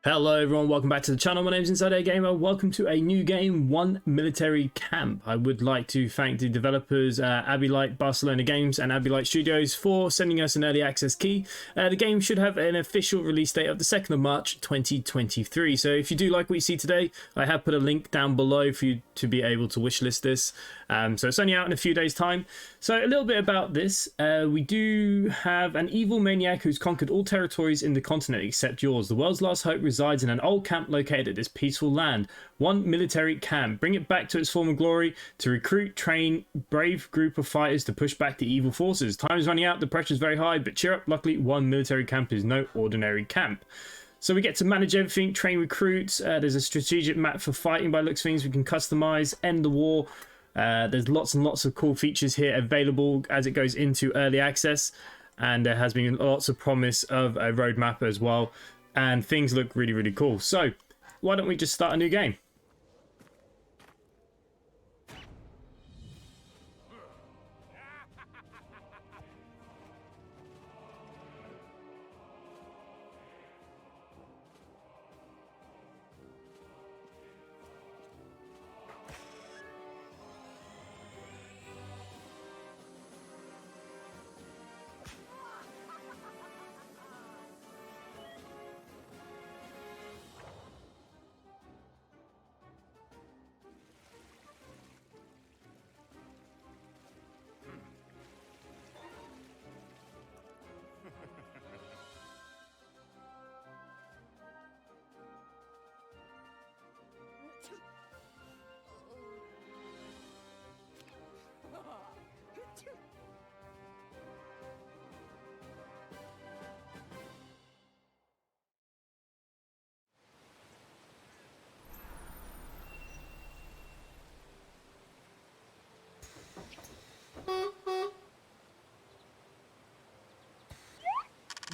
Hello everyone, welcome back to the channel. My name is InsideAgameR. Welcome to a new game, One Military Camp. I would like to thank the developers Abbey Light Barcelona Games and Abbey Light Studios for sending us an early access key. The game should have an official release date of the 2nd of March 2023. So if you do like what you see today, I have put a link down below for you to be able to wishlist this. So it's only out in a few days time. So a little bit about this. We do have an evil maniac who's conquered all territories in the continent except yours. The world's last hope resides in an old camp located at this peaceful land. One military camp. Bring it back to its former glory to recruit, train brave group of fighters to push back the evil forces. Time is running out, the pressure is very high, but cheer up, luckily one military camp is no ordinary camp. So we get to manage everything, train recruits, there's a strategic map for fighting by looks of things we can customize, end the war. There's lots and lots of cool features here available as it goes into early access, and there has been lots of promise of a roadmap as well, and things look really, really cool. So why don't we just start a new game?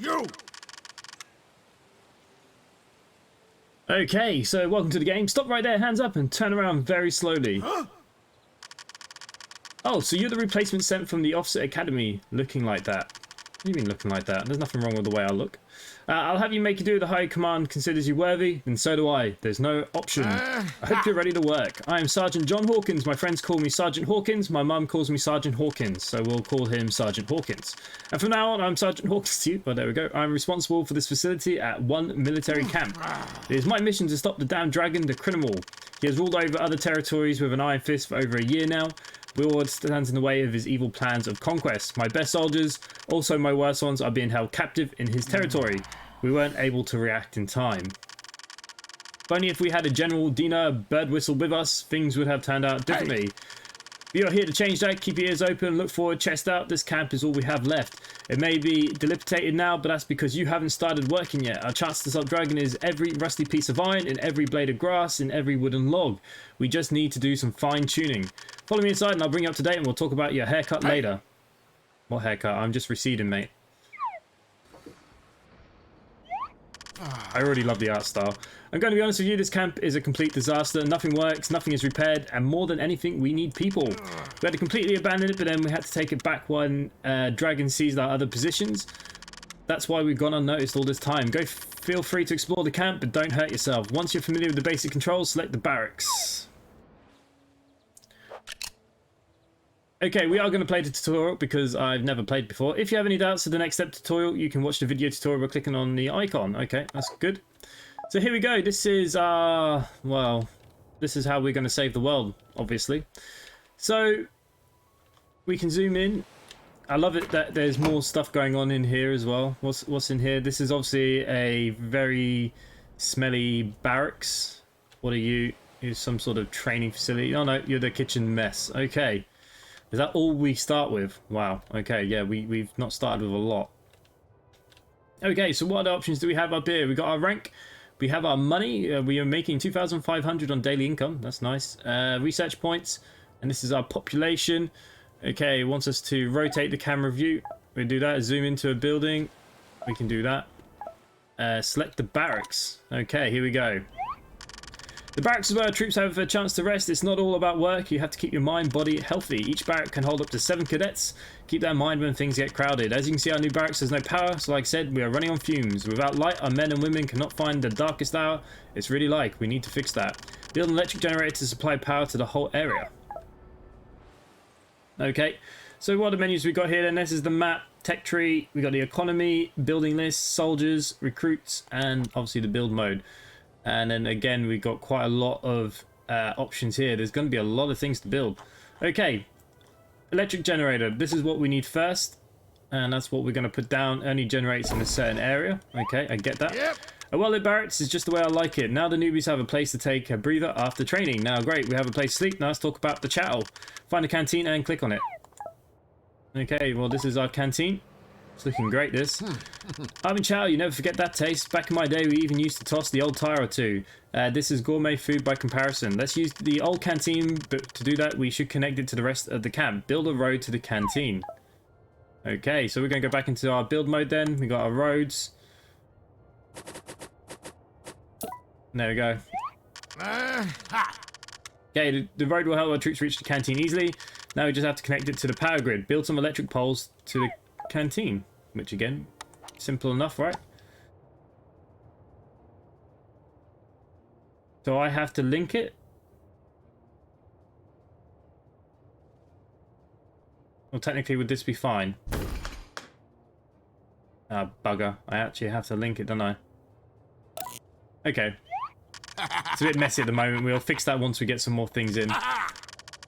You! Okay, so welcome to the game. Stop right there, hands up, and turn around very slowly. Huh? Oh, so you're the replacement sent from the Officer Academy, looking like that. What do you mean looking like that? There's nothing wrong with the way I look. I'll have you make you do the high command considers you worthy, and so do I. There's no option. I hope you're ready to work. I am Sergeant John Hawkins. My friends call me Sergeant Hawkins. My mum calls me Sergeant Hawkins, so we'll call him Sergeant Hawkins. And from now on, I'm Sergeant Hawkins too. Well, there we go. I'm responsible for this facility at One Military Camp. It is my mission to stop the damn dragon, the criminal. He has ruled over other territories with an iron fist for over a year now. War stands in the way of his evil plans of conquest. My best soldiers, also my worst ones, are being held captive in his territory. We weren't able to react in time. If only if we had a General Dina Birdwhistle with us, things would have turned out differently. We are here to change that. Keep your ears open, look forward, chest out. This camp is all we have left. It may be dilapidated now, but that's because you haven't started working yet. Our chance to stop dragon is every rusty piece of iron, in every blade of grass, in every wooden log. We just need to do some fine tuning. Follow me inside and I'll bring you up to date and we'll talk about your haircut later. What haircut? I'm just receding, mate. I already love the art style. I'm going to be honest with you, this camp is a complete disaster. Nothing works, nothing is repaired, and more than anything, we need people. We had to completely abandon it, but then we had to take it back when Dragon seized our other positions. That's why we've gone unnoticed all this time. Feel free to explore the camp, but don't hurt yourself. Once you're familiar with the basic controls, select the barracks. Okay, we are going to play the tutorial because I've never played before. If you have any doubts to the next step tutorial, you can watch the video tutorial by clicking on the icon. Okay, that's good. So here we go. This is well, this is how we're going to save the world, obviously. So we can zoom in. I love it that there's more stuff going on in here as well. What's in here? This is obviously a very smelly barracks. What are you? You're some sort of training facility. Oh no, you're the kitchen mess. Okay. Is that all we start with? Wow. Okay, yeah, we've not started with a lot. Okay, so what other options do we have up here? We got our rank. We have our money. We are making 2,500 on daily income. That's nice. Research points. And this is our population. Okay, it wants us to rotate the camera view. We do that. Zoom into a building. We can do that. Select the barracks. Okay, here we go. The barracks is where our troops have a chance to rest. It's not all about work. You have to keep your mind, body healthy. Each barrack can hold up to 7 cadets. Keep that in mind when things get crowded. As you can see, our new barracks has no power, so like I said, we are running on fumes. Without light, our men and women cannot find the darkest hour. It's really like we need to fix that. Build an electric generator to supply power to the whole area. Okay, so what are the menus we got here then? This is the map, tech tree, we got the economy, building list, soldiers, recruits, and obviously the build mode. And then again, we got quite a lot of options here. There's going to be a lot of things to build. Okay, electric generator. This is what we need first. And that's what we're going to put down. Only generates in a certain area. Okay, I get that. Yep. A well-lit barracks is just the way I like it. Now the newbies have a place to take a breather after training. Now great, we have a place to sleep. Now let's talk about the chow. Find a canteen and click on it. Okay, well this is our canteen. It's looking great, this. Army chow, you never forget that taste. Back in my day, we even used to toss the old tire or two. This is gourmet food by comparison. Let's use the old canteen, but to do that, we should connect it to the rest of the camp. Build a road to the canteen. Okay, so we're going to go back into our build mode then. We got our roads. There we go. Okay, the road will help our troops reach the canteen easily. Now we just have to connect it to the power grid. Build some electric poles to the canteen, which again, simple enough, right? So I have to link it. Well, technically, would this be fine? Ah, bugger. I actually have to link it, don't I? Okay. It's a bit messy at the moment. We'll fix that once we get some more things in.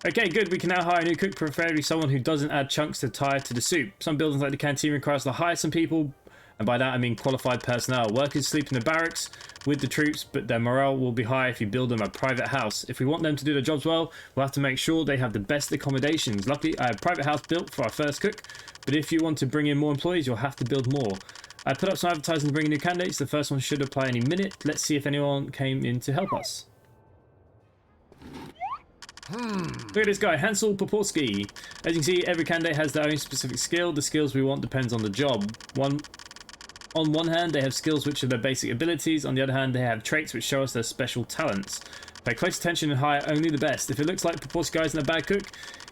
Okay, good. We can now hire a new cook, preferably someone who doesn't add chunks to tire to the soup. Some buildings like the canteen require us to hire some people, and by that I mean qualified personnel. Workers sleep in the barracks with the troops, but their morale will be high if you build them a private house. If we want them to do their jobs well, we'll have to make sure they have the best accommodations. Luckily, I have a private house built for our first cook, but if you want to bring in more employees, you'll have to build more. I put up some advertising to bring in new candidates. The first one should apply any minute. Let's see if anyone came in to help us. Look at this guy, Hansel Poporski. As you can see, every candidate has their own specific skill. The skills we want depends on the job. On one hand, they have skills which are their basic abilities. On the other hand, they have traits which show us their special talents. Pay close attention and hire only the best. If it looks like Poporski isn't a bad cook,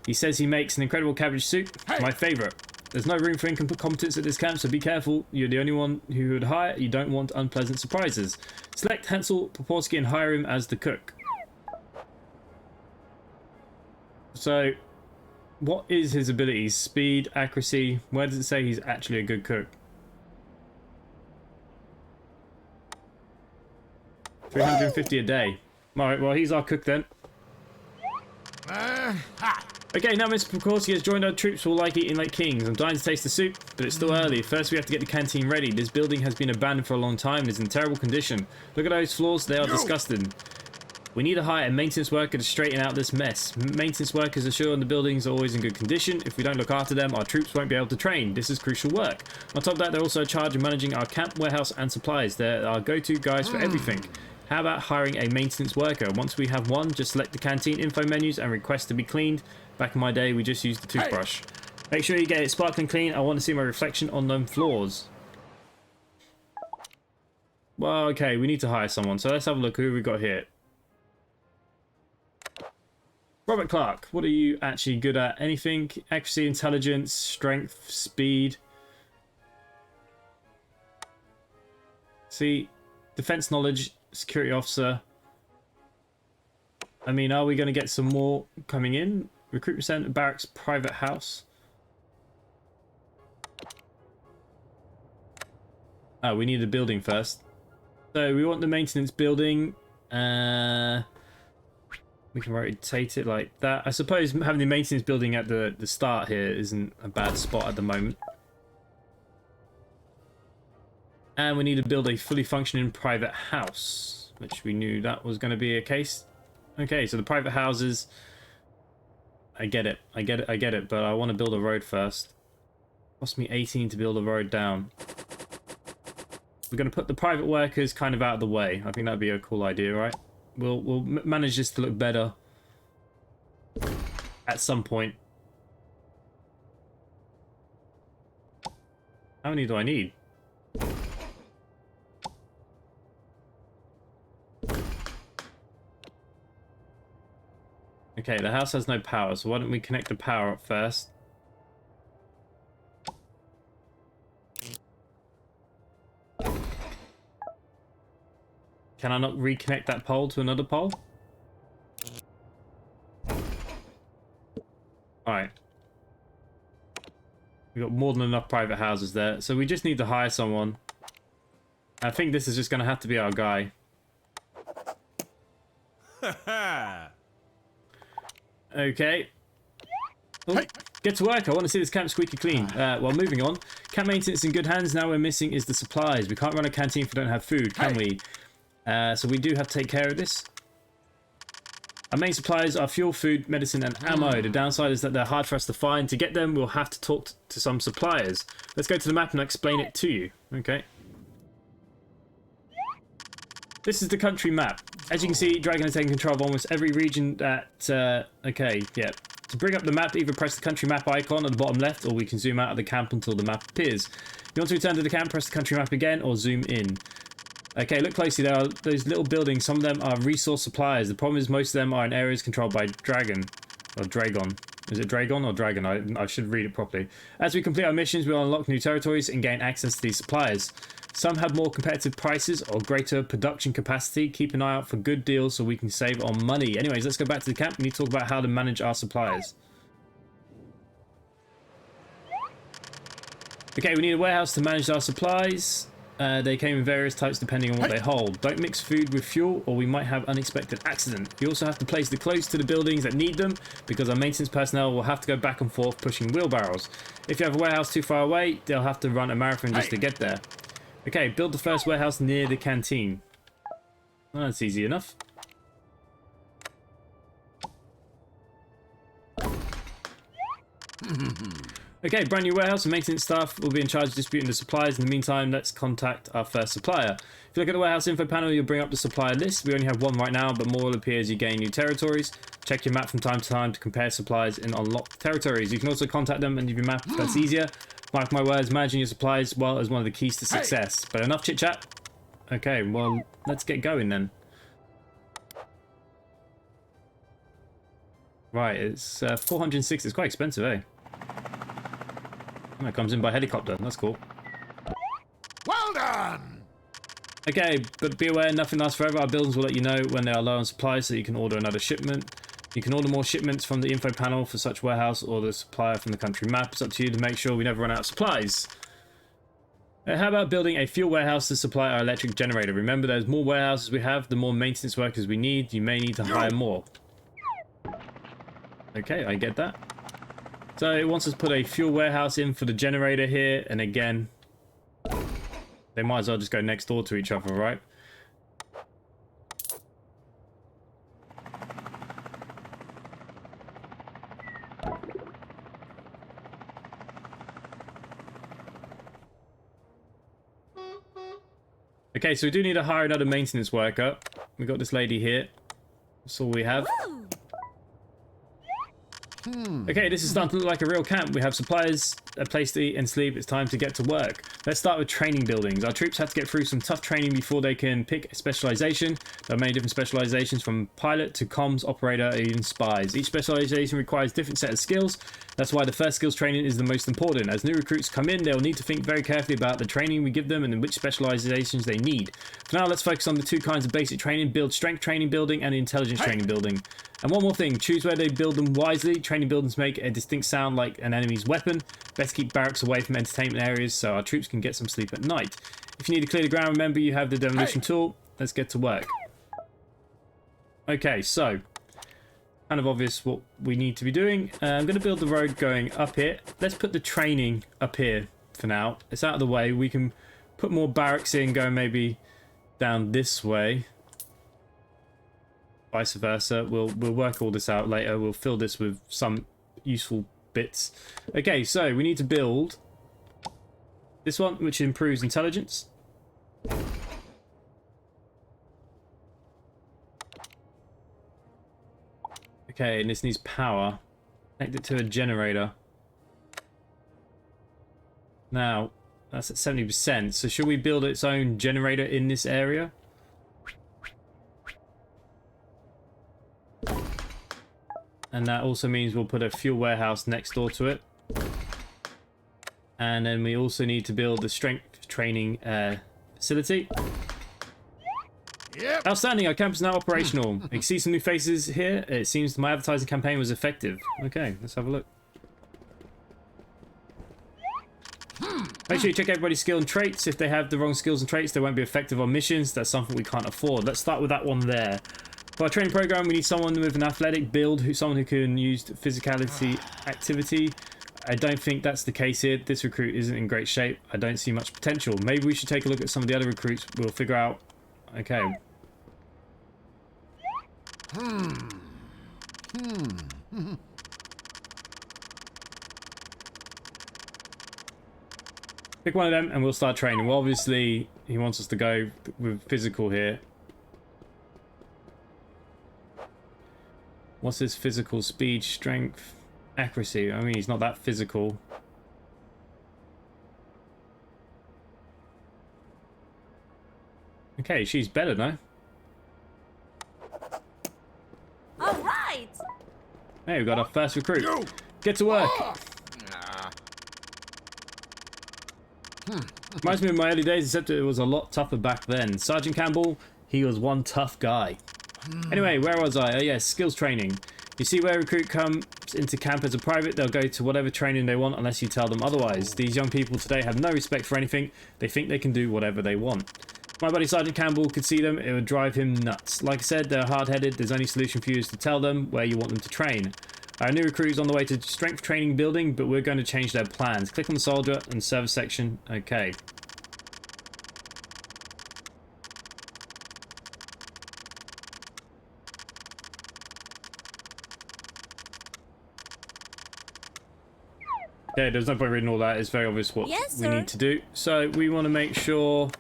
he says he makes an incredible cabbage soup. My favourite. There's no room for incompetence at this camp, so be careful. You're the only one who would hire. You don't want unpleasant surprises. Select Hansel Poporski and hire him as the cook. So, what is his abilities? Speed, accuracy. Where does it say he's actually a good cook? 350 a day. Alright, well, he's our cook then. Okay, now Mr. Poporski has joined our troops. We'll like eating like kings. I'm dying to taste the soup, but it's still early. First, we have to get the canteen ready. This building has been abandoned for a long time and is in terrible condition. Look at those floors. They are disgusting. We need to hire a maintenance worker to straighten out this mess. Maintenance workers assure the buildings are always in good condition. If we don't look after them, our troops won't be able to train. This is crucial work. On top of that, they're also in charge of managing our camp, warehouse, and supplies. They're our go-to guys for everything. How about hiring a maintenance worker? Once we have one, just select the canteen info menus and request to be cleaned. Back in my day, we just used the toothbrush. Make sure you get it sparkling clean. I want to see my reflection on them floors. Well, okay, we need to hire someone. So let's have a look who we got here. Robert Clark, what are you actually good at? Anything? Accuracy, intelligence, strength, speed. See, defense knowledge, security officer. I mean, are we going to get some more coming in? Recruitment center, barracks, private house. Oh, we need a building first. So we want the maintenance building. We can rotate it like that. I suppose having the maintenance building at the start here isn't a bad spot at the moment. And we need to build a fully functioning private house, which we knew that was going to be a case. Okay, so the private houses, I get it, but I want to build a road first. Cost me 18 to build a road down. We're going to put the private workers kind of out of the way. I think that'd be a cool idea, right? We'll manage this to look better at some point. How many do I need? Okay, the house has no power, so why don't we connect the power up first? Can I not reconnect that pole to another pole? Alright. We've got more than enough private houses there, so we just need to hire someone. I think this is just going to have to be our guy. Okay. Oh, get to work. I want to see this camp squeaky clean. Well, moving on. Camp maintenance in good hands. Now we're missing is the supplies. We can't run a canteen if we don't have food, can we? So we do have to take care of this. Our main supplies are fuel, food, medicine, and ammo. The downside is that they're hard for us to find. To get them, we'll have to talk to some suppliers. Let's go to the map and I'll explain it to you. Okay. This is the country map. As you can see, Dragon has taken control of almost every region that... okay, yeah. To bring up the map, either press the country map icon at the bottom left, or we can zoom out of the camp until the map appears. If you want to return to the camp, press the country map again, or zoom in. Okay, look closely. There are those little buildings. Some of them are resource suppliers. The problem is most of them are in areas controlled by Dragon. Or Dragon. Is it Dragon or Dragon? I should read it properly. As we complete our missions, we'll unlock new territories and gain access to these suppliers. Some have more competitive prices or greater production capacity. Keep an eye out for good deals so we can save on money. Anyways, let's go back to the camp and we talk about how to manage our suppliers. Okay, we need a warehouse to manage our supplies. They came in various types depending on what they hold. Don't mix food with fuel or we might have unexpected accident. You also have to place the close to the buildings that need them because our maintenance personnel will have to go back and forth pushing wheelbarrows. If you have a warehouse too far away, they'll have to run a marathon just to get there. Okay, build the first warehouse near the canteen. Oh, that's easy enough. Okay, brand new warehouse and maintenance staff will be in charge of distributing the supplies. In the meantime, let's contact our first supplier. If you look at the warehouse info panel, you'll bring up the supplier list. We only have one right now, but more will appear as you gain new territories. Check your map from time to time to compare supplies in unlocked territories. You can also contact them and leave your map if that's easier. Mark my words, managing your supplies well is one of the keys to success. But enough chit chat. Okay, well, let's get going then. Right, it's 406. It's quite expensive, eh? That comes in by helicopter. That's cool. Well done! Okay, but be aware, nothing lasts forever. Our buildings will let you know when they are low on supplies so you can order another shipment. You can order more shipments from the info panel for such warehouse or the supplier from the country map. It's up to you to make sure we never run out of supplies. How about building a fuel warehouse to supply our electric generator? Remember, there's more warehouses we have, the more maintenance workers we need. You may need to hire more. Okay, I get that. So it wants us to put a fuel warehouse in for the generator here, and again, they might as well just go next door to each other, right? Okay, so we do need to hire another maintenance worker. We got this lady here. That's all we have. Okay, this is starting to look like a real camp. We have supplies, a place to eat and sleep. It's time to get to work. Let's start with training buildings. Our troops have to get through some tough training before they can pick a specialization. There are many different specializations from pilot to comms, operator, and even spies. Each specialization requires a different set of skills. That's why the first skills training is the most important. As new recruits come in, they'll need to think very carefully about the training we give them and which specializations they need. For now, let's focus on the two kinds of basic training: build strength training building and intelligence training building. And one more thing, choose where they build them wisely. Training buildings make a distinct sound like an enemy's weapon. Best keep barracks away from entertainment areas so our troops can get some sleep at night. If you need to clear the ground, remember you have the demolition tool. Let's get to work. Okay, so kind of obvious what we need to be doing. I'm going to build the road going up here. Let's put the training up here for now. It's out of the way. We can put more barracks in, going maybe down this way. Vice versa. We'll work all this out later. We'll fill this with some useful bits. Okay, so we need to build this one, which improves intelligence. Okay, and this needs power. Connect it to a generator. Now, that's at 70%. So should we build its own generator in this area? And that also means we'll put a fuel warehouse next door to it. And then we also need to build the strength training facility. Yep. Outstanding, our camp is now operational. You can see some new faces here. It seems my advertising campaign was effective. Okay, let's have a look. Make sure you check everybody's skill and traits. If they have the wrong skills and traits, they won't be effective on missions. That's something we can't afford. Let's start with that one there. For our training program, we need someone with an athletic build, someone who can use physicality activity. I don't think that's the case here. This recruit isn't in great shape. I don't see much potential. Maybe we should take a look at some of the other recruits. We'll figure out. Okay. Pick one of them and we'll start training. Well, obviously, he wants us to go with physical here. What's his physical? Speed, strength, accuracy. I mean, he's not that physical. Okay, she's better, no? All right. Hey, we've got our first recruit. Get to work. Reminds me of my early days, except it was a lot tougher back then. Sergeant Campbell, he was one tough guy. Anyway, where was I? Oh yes, skills training. You see where a recruit comes into camp as a private, they'll go to whatever training they want unless you tell them otherwise. These young people today have no respect for anything. They think they can do whatever they want. If my buddy Sergeant Campbell could see them, it would drive him nuts. Like I said, they're hard-headed. There's only solution for you is to tell them where you want them to train. Our new recruit is on the way to strength training building, but we're going to change their plans. Click on the soldier and service section. Okay. Okay, there's no point reading all that. It's very obvious what Yes, we sir. need to do. So we want to make sure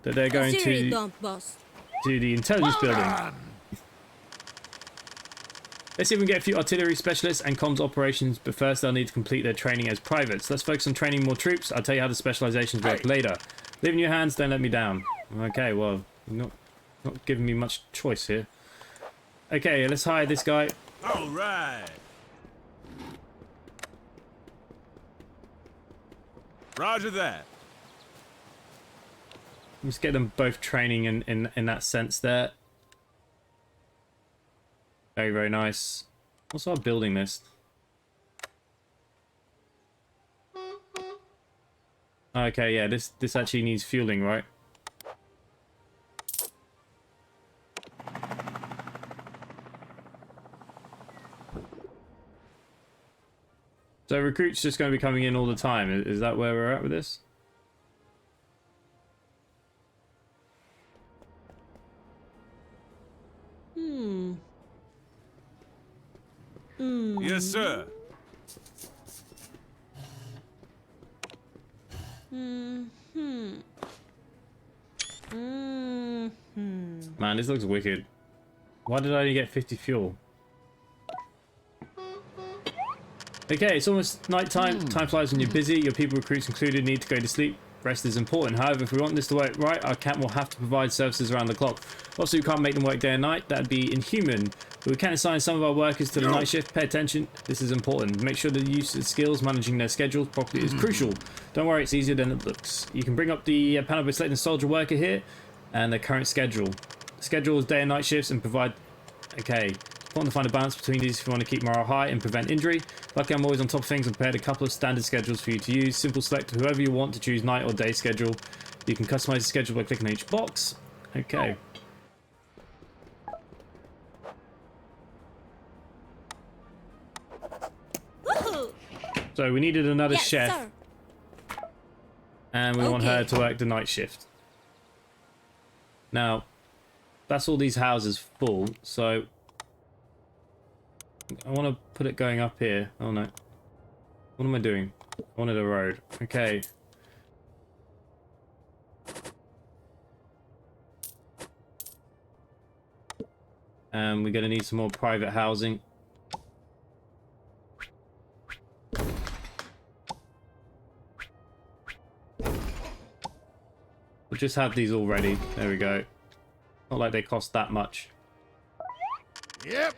that they're going Zero, to don't boss. do the intelligence building. Done. Let's see if we can get a few artillery specialists and comms operations, but first they'll need to complete their training as privates. Let's focus on training more troops. I'll tell you how the specializations work later. Leave in your hands, don't let me down. Okay, well, you're not giving me much choice here. Okay, let's hire this guy. All right. Roger that. Let's get them both training in that sense there. Very, very nice. What's our building list? Okay, yeah, this actually needs fueling, right? So recruits just going to be coming in all the time. Is that where we're at with this? Yes, sir. Man, this looks wicked. Why did I only get 50 fuel? Okay, it's almost night time. Time flies when you're busy. Your people, recruits included, need to go to sleep. Rest is important. However, if we want this to work right, our camp will have to provide services around the clock. Also, we can't make them work day and night. That'd be inhuman. But we can assign some of our workers to the night shift. Pay attention. This is important. Make sure the use of skills, managing their schedules properly is crucial. Don't worry, it's easier than it looks. You can bring up the panel by selecting soldier worker here and their current schedule. Schedule is day and night shifts and provide... Okay. Important to find a balance between these if you want to keep morale high and prevent injury. Luckily, I'm always on top of things and prepared a couple of standard schedules for you to use. Simple select whoever you want to choose night or day schedule. You can customize the schedule by clicking on each box. Okay. Woohoo! So we needed another Yes, chef. sir. And we want her Okay. to work the night shift. Now, that's all these houses full, so I want to put it going up here. Oh no. What am I doing? I wanted a road. Okay. And we're going to need some more private housing. We'll just have these all ready. There we go. Not like they cost that much. Yep.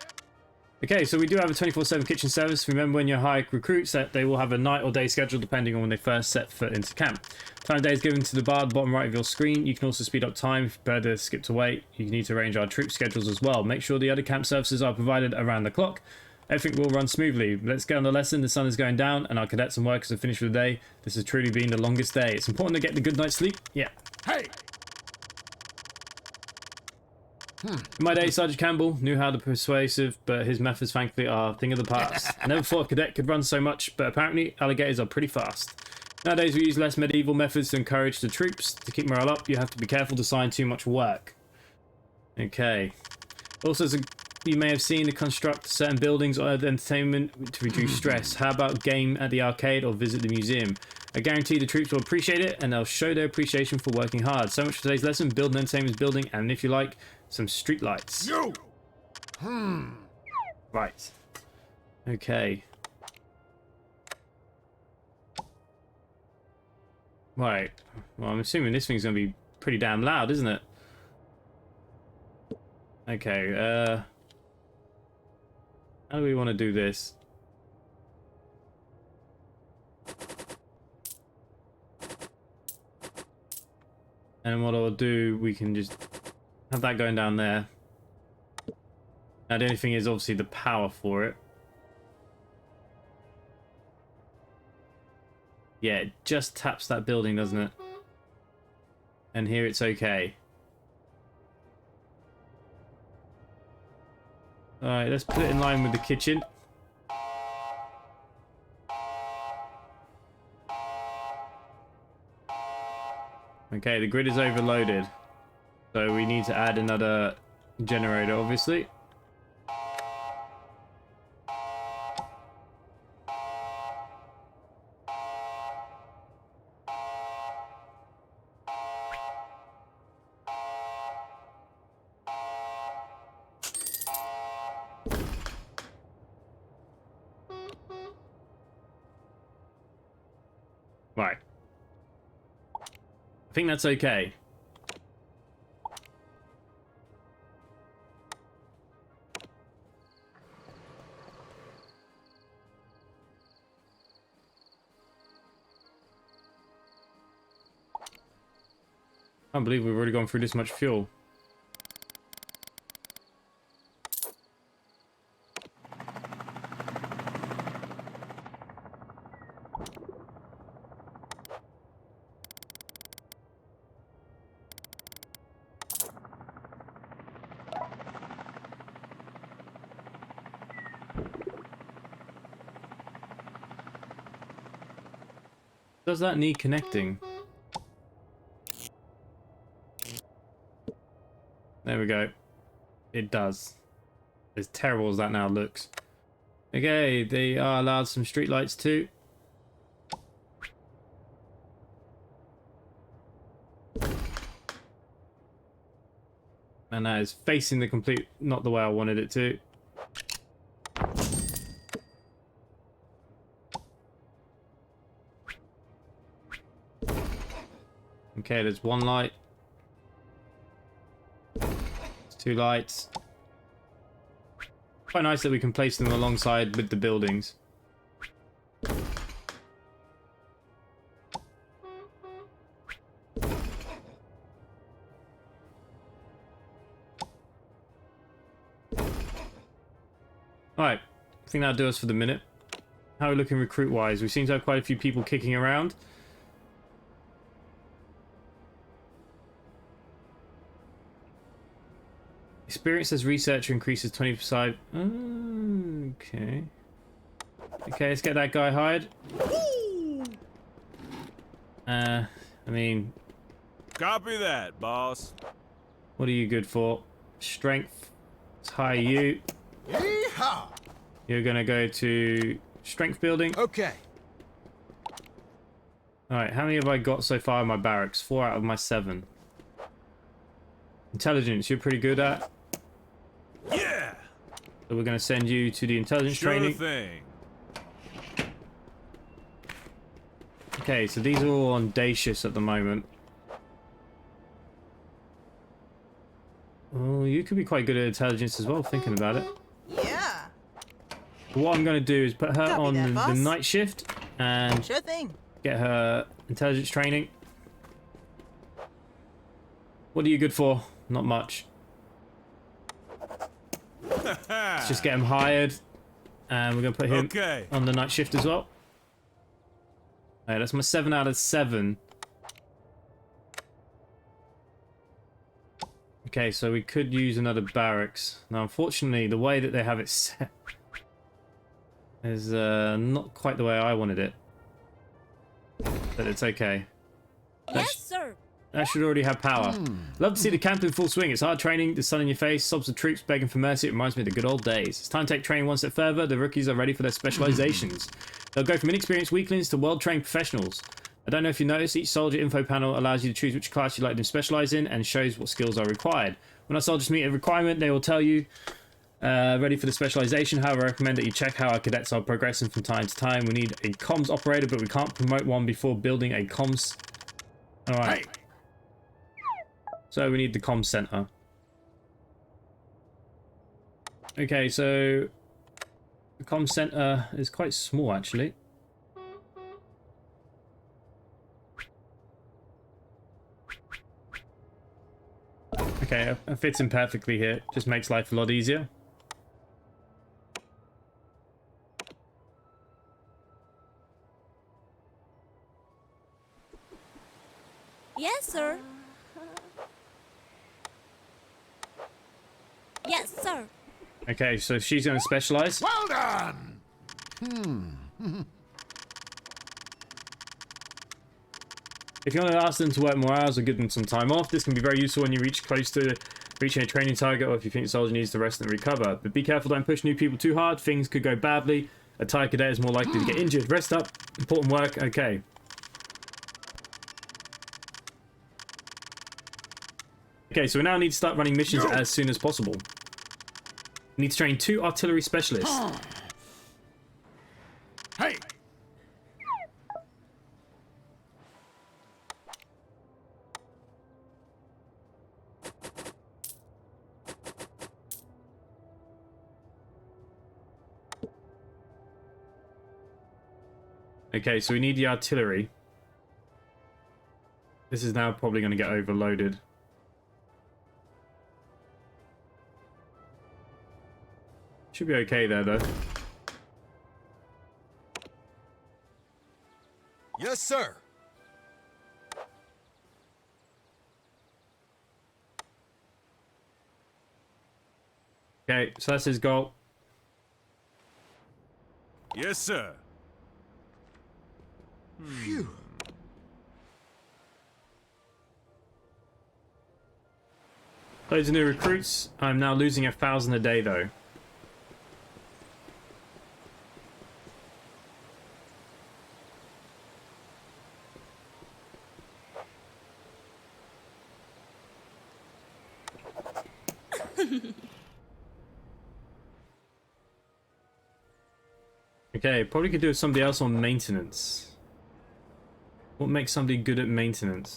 Okay, so we do have a 24/7 kitchen service. Remember when you're high recruits that they will have a night or day schedule depending on when they first set foot into camp. Time of day is given to the bar at the bottom right of your screen. You can also speed up time if you prefer to skip to wait. You need to arrange our troop schedules as well. Make sure the other camp services are provided around the clock. Everything will run smoothly. Let's get on the lesson. The sun is going down and our cadets and workers have finished for the day. This has truly been the longest day. It's important to get the good night's sleep. Yeah. Hey! In my day, Sergeant Campbell knew how to be persuasive, but his methods, thankfully, are a thing of the past. I never thought a cadet could run so much, but apparently alligators are pretty fast. Nowadays, we use less medieval methods to encourage the troops. To keep morale up, you have to be careful to assign too much work. Okay. Also, you may have seen to construct certain buildings or entertainment to reduce stress. How about game at the arcade or visit the museum? I guarantee the troops will appreciate it and they'll show their appreciation for working hard. So much for today's lesson. Build an entertainment building and, if you like, some street lights. Yo! Right. Okay. Right. Well, I'm assuming this thing's going to be pretty damn loud, isn't it? Okay, how do we want to do this? And what I'll do, we can just have that going down there. Now the only thing is obviously the power for it. Yeah, it just taps that building, doesn't it? And here it's okay. Alright, let's put it in line with the kitchen. Okay, the grid is overloaded. So we need to add another generator, obviously. Right. I think that's okay. I can't believe we've already gone through this much fuel. Does that need connecting? There we go. It does. As terrible as that now looks. Okay, they are allowed some streetlights too. And that is facing the complete, not the way I wanted it to. Okay, there's one light. There's two lights. Quite nice that we can place them alongside with the buildings. Alright, I think that'll do us for the minute. How are we looking recruit-wise? We seem to have quite a few people kicking around. Experience as researcher increases 20%. Okay. Okay, let's get that guy hired. I mean... Copy that, boss. What are you good for? Strength. Let's hire you. Yeehaw! You're gonna go to strength building. Okay. Alright, how many have I got so far in my barracks? 4 out of my 7. Intelligence, you're pretty good at. Yeah! So we're gonna send you to the intelligence Sure training. thing. Okay, so these are all on day shifts at the moment. Oh, you could be quite good at intelligence as well, thinking about it. Yeah. What I'm going to do is put her Copy on that, the boss. night shift and Sure thing. get her intelligence training. What are you good for? Not much. Let's just get him hired. And we're going to put him Okay. on the night shift as well. Alright, that's my 7 out of 7. Okay, so we could use another barracks. Now, unfortunately, the way that they have it set is not quite the way I wanted it. But it's okay. Yes, sir. That should already have power. Love to see the camp in full swing. It's hard training, the sun in your face, sobs of troops begging for mercy. It reminds me of the good old days. It's time to take training one step further. The rookies are ready for their specializations. They'll go from inexperienced weaklings to well-trained professionals. I don't know if you noticed, each soldier info panel allows you to choose which class you'd like them to specialize in and shows what skills are required. When our soldiers meet a requirement, they will tell you ready for the specialization. However, I recommend that you check how our cadets are progressing from time to time. We need a comms operator, but we can't promote one before building a comms. Alright. So we need the comms center. Okay, so the comms center is quite small actually. Okay, it fits in perfectly here. Just makes life a lot easier. Yes, sir. Yes, sir. Okay, so she's going to specialize. Well done. If you want to ask them to work more hours or give them some time off, this can be very useful when you reach close to reaching a training target or if you think the soldier needs to rest and recover. But be careful, don't push new people too hard. Things could go badly. A tired cadet is more likely to get injured. Rest up. Important work. Okay. Okay, so we now need to start running missions as soon as possible. We need to train 2 artillery specialists. Hey. Okay, so we need the artillery. This is now probably going to get overloaded. Should be okay there, though. Yes, sir. Okay, so that's his goal. Yes, sir. Phew. Loads of new recruits. I'm now losing 1,000 a day, though. Okay, probably could do with somebody else on maintenance. What makes somebody good at maintenance?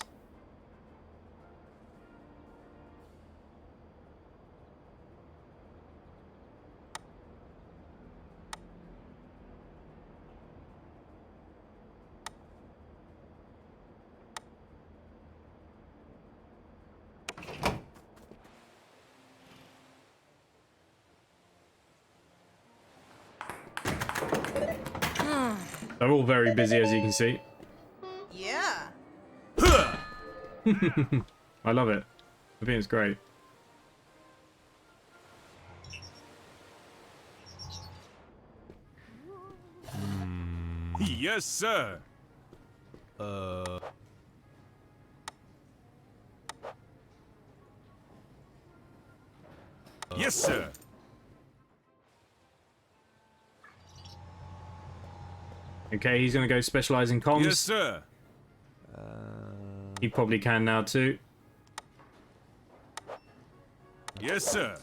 They're all very busy, as you can see. Yeah. I love it. I think it's great. Yes, sir. Yes, sir. Okay, he's gonna go specialize in comms. Yes, sir. He probably can now too. Yes, sir.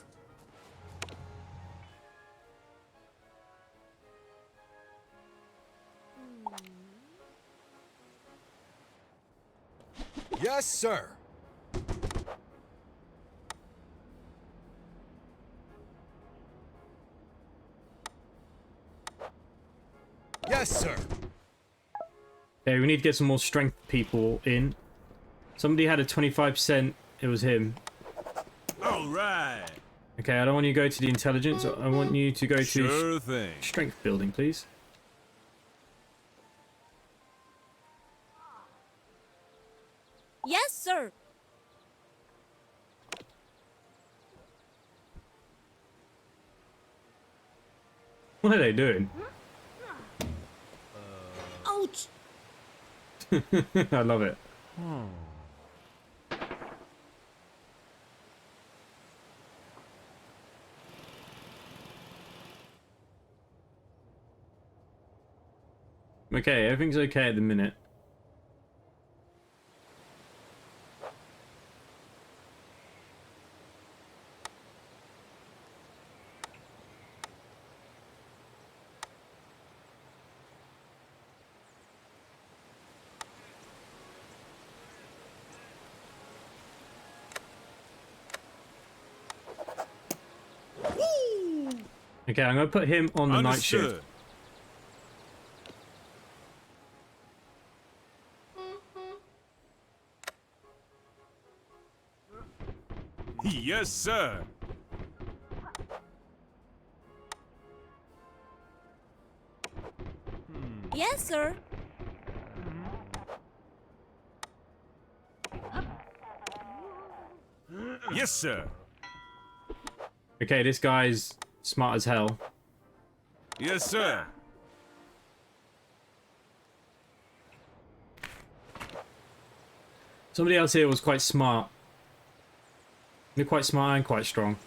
Yes, sir. Yes, sir. Okay, we need to get some more strength people in. Somebody had a 25%. It was him. All right. Okay, I don't want you to go to the intelligence. I want you to go to Sure thing. strength building, please. Yes, sir. What are they doing? Ouch. I love it. Okay, everything's okay at the minute. Okay, I'm gonna put him on the night shift. Understood. Yes, sir. Yes, sir. Yes, sir. Okay, this guy's smart as hell. Yes, sir. Somebody else here was quite smart. They're quite smart and quite strong.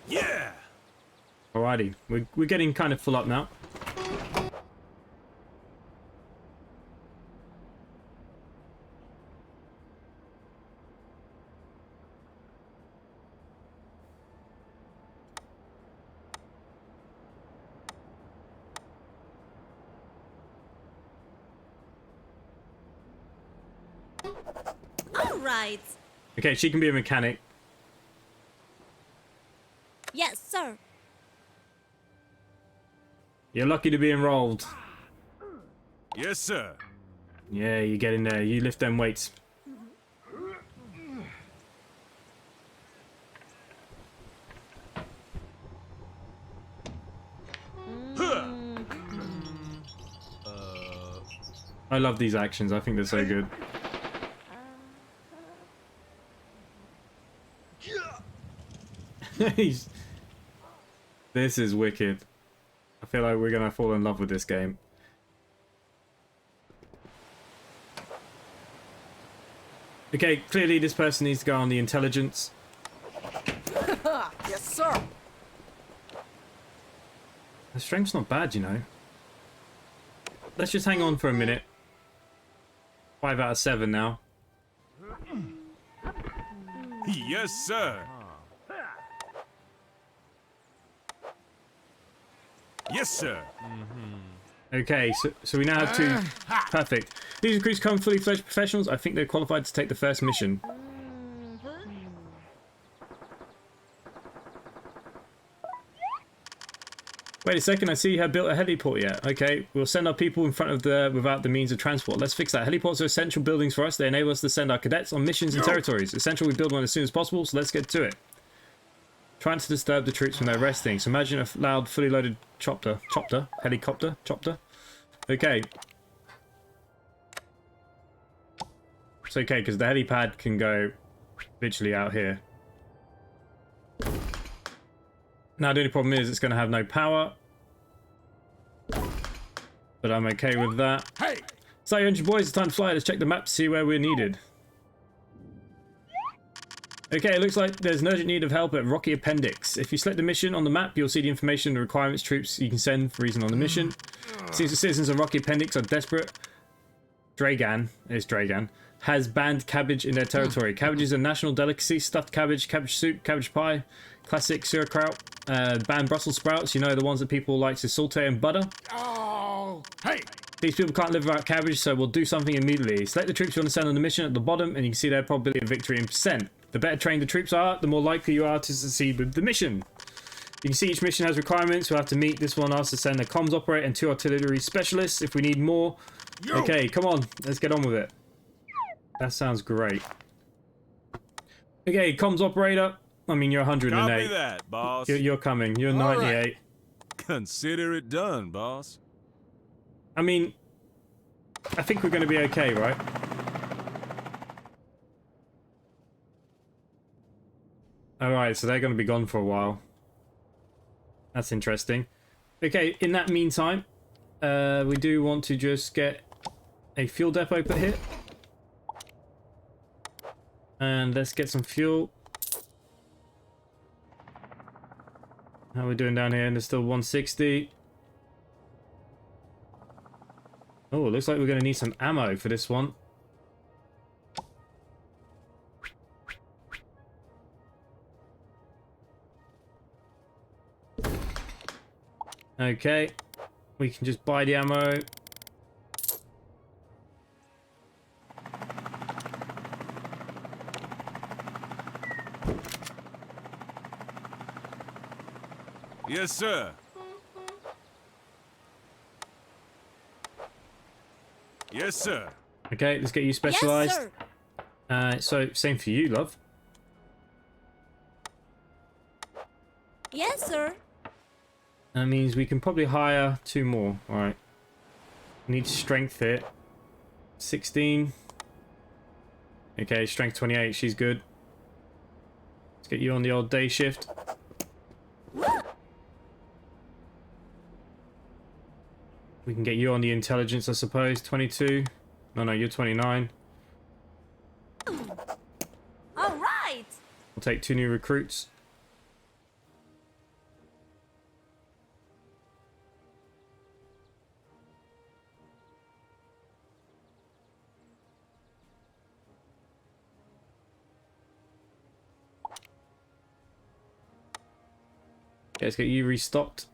Yeah. Alrighty, we're getting kind of full up now. All right. Okay, she can be a mechanic. Yes, sir. You're lucky to be enrolled. Yes, sir. Yeah, you get in there. You lift them weights. I love these actions. I think they're so good. This is wicked. I feel like we're gonna fall in love with this game. Okay, clearly this person needs to go on the intelligence. Yes, sir. The strength's not bad, you know. Let's just hang on for a minute. 5 out of 7 now. Yes, sir. Yes, sir. Okay, so we now have 2. Perfect. These recruits come fully fledged professionals. I think they're qualified to take the first mission. Wait a second, I see you have built a heliport yet. Okay, we'll send our people in front of without the means of transport. Let's fix that. Heliports are essential buildings for us. They enable us to send our cadets on missions and territories. Essential we build one as soon as possible, so let's get to it. Trying to disturb the troops when they're resting. So imagine a loud, fully loaded helicopter. Okay. It's okay, because the helipad can go literally out here. Now, the only problem is it's going to have no power. But I'm okay with that. Hey. So, you boys, it's time to fly. Let's check the map to see where we're needed. Okay, it looks like there's an urgent need of help at Rocky Appendix. If you select the mission on the map, you'll see the information and the requirements troops you can send for reason on the mission. Seems the citizens of Rocky Appendix are desperate. Dragan has banned cabbage in their territory. Cabbage is a national delicacy. Stuffed cabbage, cabbage soup, cabbage pie, classic sauerkraut, banned Brussels sprouts. You know, the ones that people like to saute in butter. Oh. Hey. These people can't live without cabbage, so we'll do something immediately. Select the troops you want to send on the mission at the bottom, and you can see their probability of victory in percent. The better trained the troops are, the more likely you are to succeed with the mission. You can see each mission has requirements we'll have to meet. This one asks to send a comms operator and 2 artillery specialists if we need more. Okay, come on, let's get on with it. That sounds great. Okay, comms operator. I mean, you're 108. Copy that, boss. You're coming. You're 98. Right. Consider it done, boss. I mean, I think we're going to be okay, right? Alright, so they're going to be gone for a while. That's interesting. Okay, in that meantime, we do want to just get a fuel depot put here. And let's get some fuel. How are we doing down here? And there's still 160. Oh, it looks like we're going to need some ammo for this one. Okay, we can just buy the ammo. Yes, sir. Yes, sir. Okay, let's get you specialized. Yes, So, same for you, love. Yes, sir. That means we can probably hire 2 more. Alright. Need strength here. 16. Okay, strength 28. She's good. Let's get you on the old day shift. We can get you on the intelligence, I suppose. 22. No, you're 29. All right. We'll take 2 new recruits. Okay, let's get you restocked.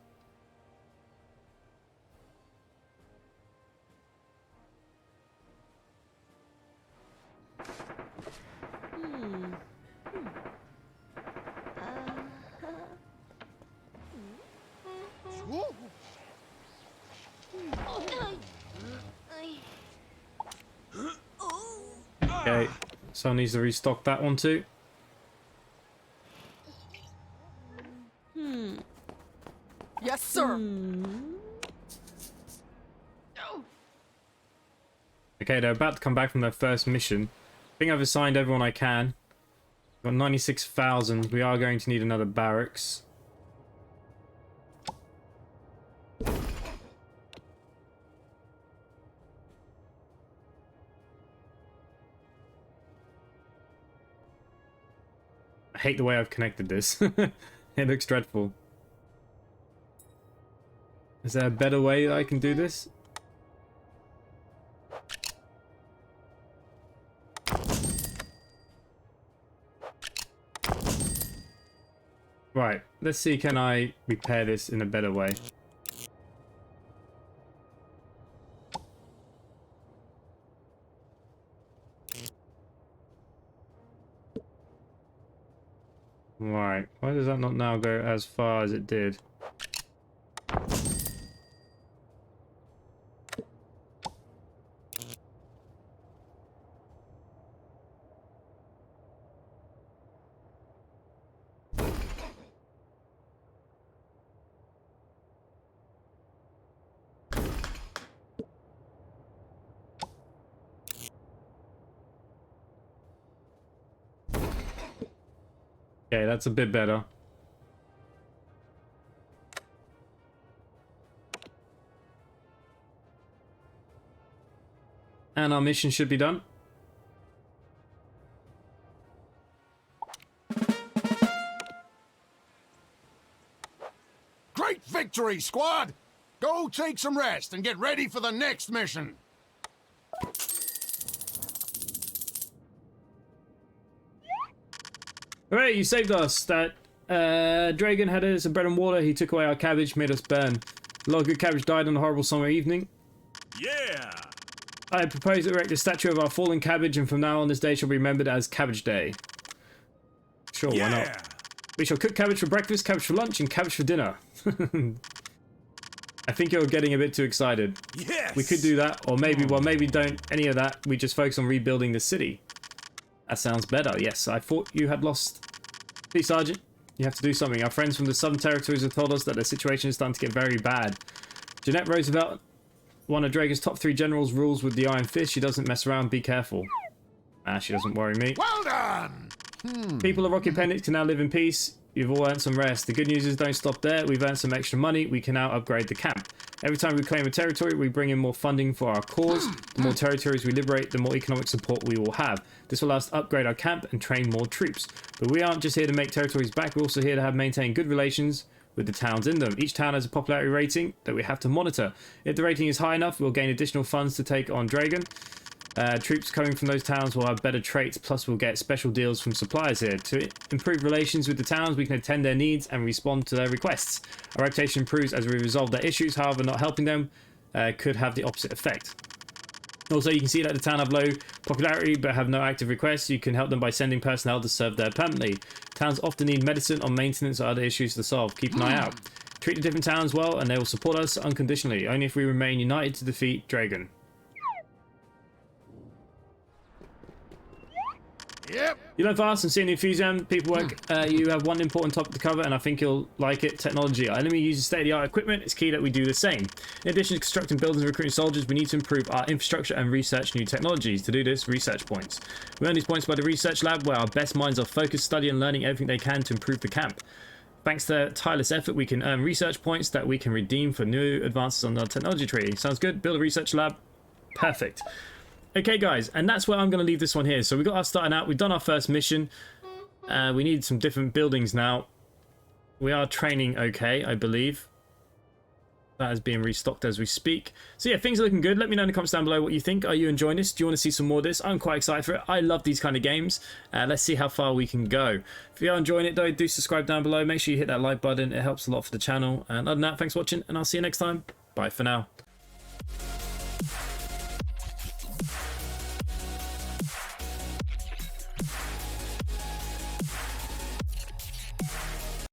Okay, someone needs to restock that one too. Yes, sir. Okay, they're about to come back from their first mission. I think I've assigned everyone I can. Got 96,000. We are going to need another barracks. I hate the way I've connected this. It looks dreadful. Is there a better way that I can do this? Right, let's see, can I repair this in a better way? Right, why does that not now go as far as it did? Okay, that's a bit better. And our mission should be done. Great victory, squad! Go take some rest and get ready for the next mission. Alright, you saved us. That Dragon had us some bread and water. He took away our cabbage, made us burn. A lot of good cabbage died on a horrible summer evening. Yeah. I propose to erect a statue of our fallen cabbage, and from now on this day shall be remembered as Cabbage Day. Sure, why not? Yeah. We shall cook cabbage for breakfast, cabbage for lunch, and cabbage for dinner. I think you're getting a bit too excited. Yes. We could do that, or maybe, well, maybe don't any of that. We just focus on rebuilding the city. That sounds better. Yes, I thought you had lost. Please, Sergeant, you have to do something. Our friends from the Southern Territories have told us that the situation is starting to get very bad. Jeanette Roosevelt, one of Drager's top 3 generals, rules with the iron fist. She doesn't mess around. Be careful. She doesn't worry me. Well done! People of Rocky Appendix can now live in peace. You've all earned some rest. The good news is don't stop there. We've earned some extra money. We can now upgrade the camp. Every time we claim a territory, we bring in more funding for our cause. The more territories we liberate, the more economic support we will have. This will allow us to upgrade our camp and train more troops. But we aren't just here to make territories back. We're also here to maintain good relations with the towns in them. Each town has a popularity rating that we have to monitor. If the rating is high enough, we'll gain additional funds to take on Dragon. Troops coming from those towns will have better traits, plus we'll get special deals from suppliers here. To improve relations with the towns, we can attend their needs and respond to their requests. Our reputation improves as we resolve their issues, however, not helping them could have the opposite effect. Also, you can see that the town have low popularity but have no active requests. You can help them by sending personnel to serve there permanently. Towns often need medicine or maintenance or other issues to solve. Keep an eye out. Treat the different towns well and they will support us unconditionally, only if we remain united to defeat Dragon. Yep. You learn fast and see an enthusiasm. People work. You have one important topic to cover, and I think you'll like it. Technology. Our enemy uses state-of-the-art equipment. It's key that we do the same. In addition to constructing buildings and recruiting soldiers, we need to improve our infrastructure and research new technologies. To do this, research points. We earn these points by the research lab, where our best minds are focused, studying and learning everything they can to improve the camp. Thanks to their tireless effort, we can earn research points that we can redeem for new advances on our technology tree. Sounds good. Build a research lab. Perfect. Okay, guys, and that's where I'm going to leave this one here. So we got our starting out. We've done our first mission. We need some different buildings now. We are training okay, I believe. That is being restocked as we speak. So yeah, things are looking good. Let me know in the comments down below what you think. Are you enjoying this? Do you want to see some more of this? I'm quite excited for it. I love these kind of games. Let's see how far we can go. If you are enjoying it though, do subscribe down below. Make sure you hit that like button. It helps a lot for the channel. And other than that, thanks for watching, and I'll see you next time. Bye for now.